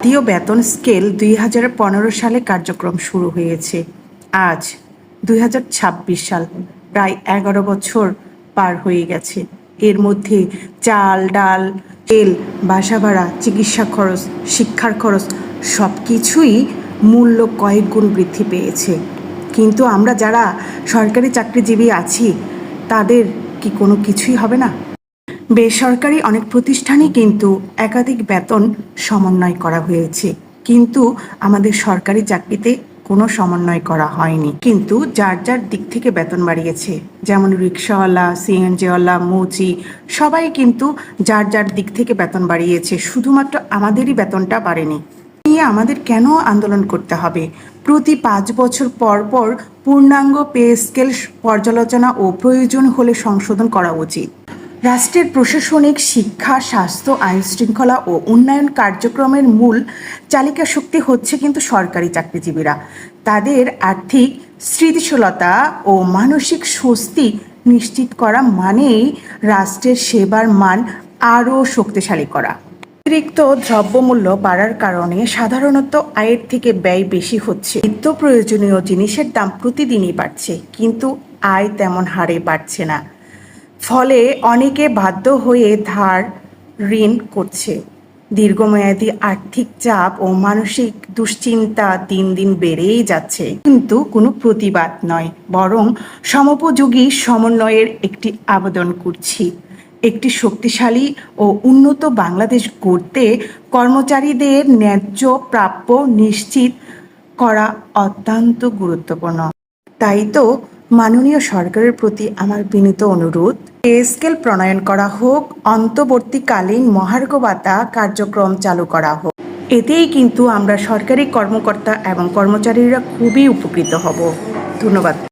জাতীয় বেতন স্কেল 2015 সালে কার্যক্রম শুরু হয়েছে। আজ 2026 সাল, প্রায় 11 বছর পার হয়ে গেছে। এর মধ্যে চাল, ডাল, তেল, বাসা ভাড়া, চিকিৎসা খরচ, শিক্ষার খরচ সব কিছুই মূল্য কয়েক গুণ বৃদ্ধি পেয়েছে। কিন্তু আমরা যারা সরকারি চাকরিজীবী আছি তাদের কি কোনো কিছুই হবে না? বেসরকারি অনেক প্রতিষ্ঠানই কিন্তু একাধিক বেতন সমন্বয় করা হয়েছে, কিন্তু আমাদের সরকারি চাকরিতে কোনো সমন্বয় করা হয়নি। কিন্তু যার যার দিক থেকে বেতন বাড়িয়েছে, যেমন রিক্সাওয়ালা, সিএনজিওয়ালা, মুচি, সবাই কিন্তু যার যার দিক থেকে বেতন বাড়িয়েছে, শুধুমাত্র আমাদেরই বেতনটা বাড়েনি। নিয়ে আমাদের কেন আন্দোলন করতে হবে? প্রতি 5 বছর পর পর পূর্ণাঙ্গ পে স্কেল পর্যালোচনা ও প্রয়োজন হলে সংশোধন করা উচিত। রাষ্ট্রের প্রশাসনিক, শিক্ষা, স্বাস্থ্য, আইন শৃঙ্খলা ও উন্নয়ন কার্যক্রমের মূল চালিকা শক্তি হচ্ছে কিন্তু সরকারি চাকরিজীবীরা। তাদের আর্থিক স্থিতিশীলতা ও মানসিক স্বস্তি নিশ্চিত করা মানেই রাষ্ট্রের সেবার মান আরও শক্তিশালী করা। অতিরিক্ত দ্রব্যমূল্য বাড়ার কারণে সাধারণত আয়ের থেকে ব্যয় বেশি হচ্ছে। নিত্য প্রয়োজনীয় জিনিসের দাম প্রতিদিনই বাড়ছে, কিন্তু আয় তেমন হারে বাড়ছে না। ফলে অনেকে বাধ্য হয়ে ধার, ঋণ করছে। দীর্ঘমেয়াদী আর্থিক চাপ ও মানসিক দুশ্চিন্তা দিন দিন বেড়েই যাচ্ছে। কিন্তু কোনো প্রতিবাদ নয়, বরং সমোপযোগী সমন্বয়ের একটি আবেদন করছি। একটি শক্তিশালী ও উন্নত বাংলাদেশ গড়তে কর্মচারীদের ন্যায্য প্রাপ্য নিশ্চিত করা অত্যন্ত গুরুত্বপূর্ণ। তাই তো মাননীয় সরকারের প্রতি আমার বিনীত অনুরোধ, পে স্কেল প্রণয়ন করা হোক, অন্তর্বর্তীকালীন মহার্ঘ ভাতা কার্যক্রম চালু করা হোক। এতেই কিন্তু আমরা সরকারি কর্মকর্তা এবং কর্মচারীরা খুবই উপকৃত হব। ধন্যবাদ।